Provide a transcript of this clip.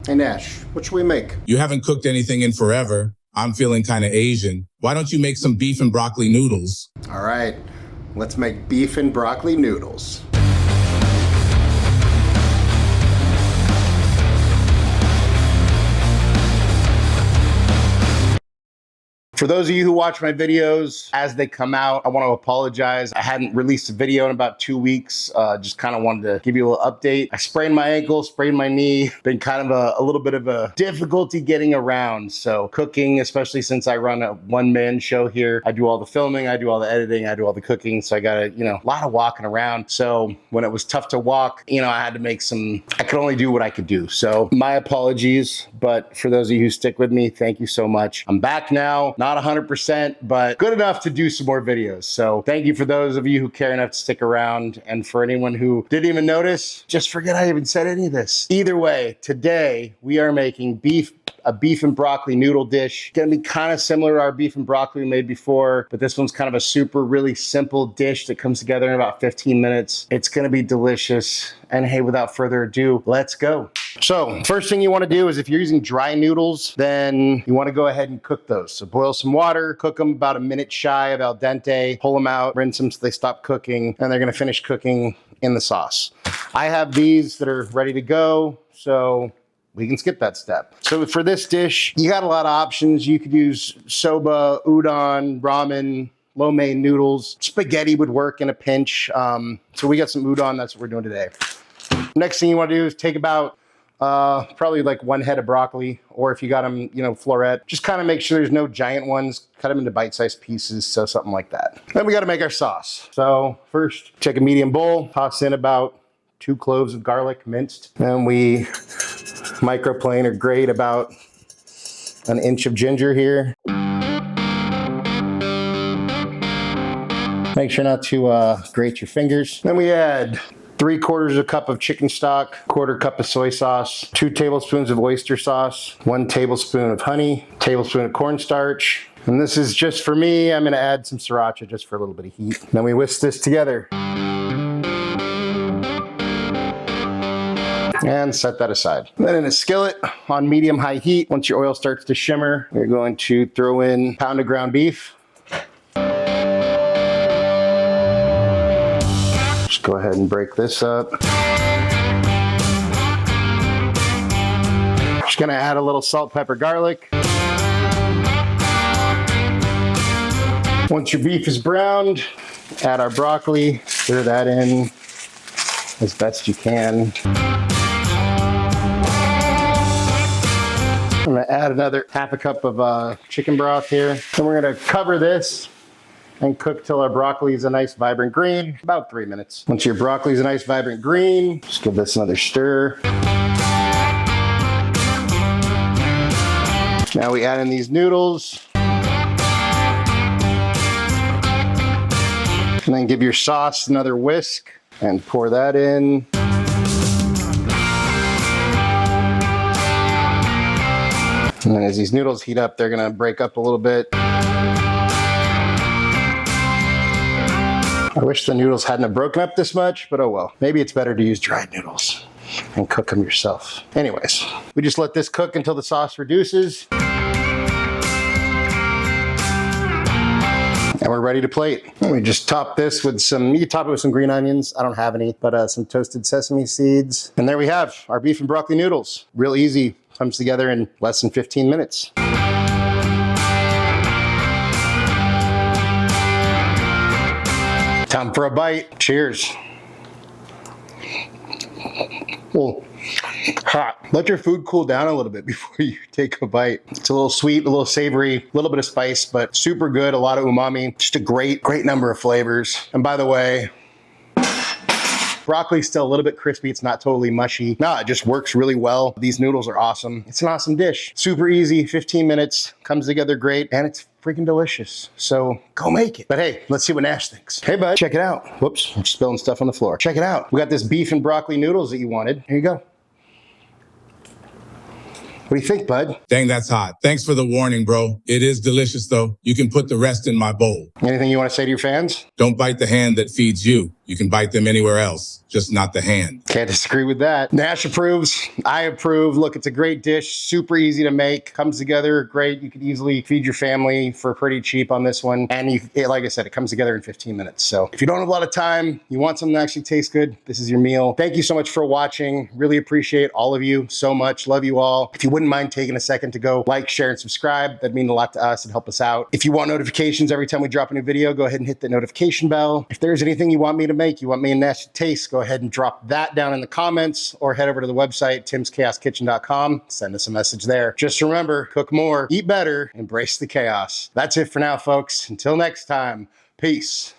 Hey Nash, what should we make? You haven't cooked anything in forever. I'm feeling kind of Asian. Why don't you make some beef and broccoli noodles? All right, let's make beef and broccoli noodles. For those of you who watch my videos as they come out, I want to apologize. I hadn't released a video in about 2 weeks. Just kind of wanted to give you a little update. I sprained my ankle, sprained my knee. Been kind of a little bit of a difficulty getting around. So cooking, especially since I run a one-man show here, I do all the filming, I do all the editing, I do all the cooking. So I got a lot of walking around. So when it was tough to walk, I had to make I could only do what I could do. So my apologies, but for those of you who stick with me, thank you so much. I'm back now. Not 100%, but good enough to do some more videos. So thank you for those of you who care enough to stick around. And for anyone who didn't even notice, just forget I even said any of this. Either way, today we are making a beef and broccoli noodle dish. Gonna be kind of similar to our beef and broccoli we made before, but this one's kind of a really simple dish that comes together in about 15 minutes. It's gonna be delicious. And hey, without further ado, let's go. So first thing you wanna do is if you're using dry noodles, then you wanna go ahead and cook those. So boil some water, cook them about a minute shy of al dente, pull them out, rinse them so they stop cooking, and they're gonna finish cooking in the sauce. I have these that are ready to go, so we can skip that step. So for this dish, you got a lot of options. You could use soba, udon, ramen, lo mein noodles. Spaghetti would work in a pinch. So we got some udon, that's what we're doing today. Next thing you wanna do is take about probably like 1 head of broccoli, or if you got them, floret, just kind of make sure there's no giant ones, cut them into bite-sized pieces, so something like that. Then we gotta make our sauce. So first, take a medium bowl, toss in about 2 cloves of garlic minced. Then we microplane or grate about 1 inch of ginger here. Make sure not to grate your fingers. Then we add 3/4 cup of chicken stock, 1/4 cup of soy sauce, 2 tablespoons of oyster sauce, 1 tablespoon of honey, tablespoon of cornstarch. And this is just for me. I'm gonna add some sriracha just for a little bit of heat. Then we whisk this together. And set that aside. Then in a skillet on medium-high heat, once your oil starts to shimmer, we're going to throw in a pound of ground beef. Just go ahead and break this up. Just gonna add a little salt, pepper, garlic. Once your beef is browned, add our broccoli, stir that in as best you can. I'm gonna add another 1/2 cup of chicken broth here. Then we're gonna cover this and cook till our broccoli is a nice vibrant green, about 3 minutes. Once your broccoli is a nice vibrant green, just give this another stir. Now we add in these noodles. And then give your sauce another whisk and pour that in. And then as these noodles heat up, they're gonna break up a little bit. I wish the noodles hadn't have broken up this much, but oh well. Maybe it's better to use dried noodles and cook them yourself. Anyways, we just let this cook until the sauce reduces. And we're ready to plate. And we just top this with you can top it with some green onions. I don't have any, but some toasted sesame seeds. And there we have our beef and broccoli noodles. Real easy. Comes together in less than 15 minutes. Time for a bite. Cheers. Well, hot. Let your food cool down a little bit before you take a bite. It's a little sweet, a little savory, a little bit of spice, but super good. A lot of umami. Just a great number of flavors. And by the way, broccoli's still a little bit crispy. It's not totally mushy. No, it just works really well. These noodles are awesome. It's an awesome dish. Super easy, 15 minutes, comes together great, and it's freaking delicious. So go make it. But hey, let's see what Nash thinks. Hey bud, check it out. Whoops, I'm spilling stuff on the floor. Check it out. We got this beef and broccoli noodles that you wanted. Here you go. What do you think, bud? Dang, that's hot. Thanks for the warning, bro. It is delicious, though. You can put the rest in my bowl. Anything you want to say to your fans? Don't bite the hand that feeds you. You can bite them anywhere else, just not the hand. Can't disagree with that. Nash approves. I approve. Look, it's a great dish. Super easy to make. Comes together great. You could easily feed your family for pretty cheap on this one. And like I said, it comes together in 15 minutes. So if you don't have a lot of time, you want something that actually tastes good, this is your meal. Thank you so much for watching. Really appreciate all of you so much. Love you all. If you wouldn't mind taking a second to go like, share, and subscribe, that'd mean a lot to us and help us out. If you want notifications every time we drop a new video, go ahead and hit the notification bell. If there's anything you want me to make, you want me and Nash to taste, go ahead and drop that down in the comments or head over to the website, timschaoskitchen.com. Send us a message there. Just remember, cook more, eat better, embrace the chaos. That's it for now, folks. Until next time, peace.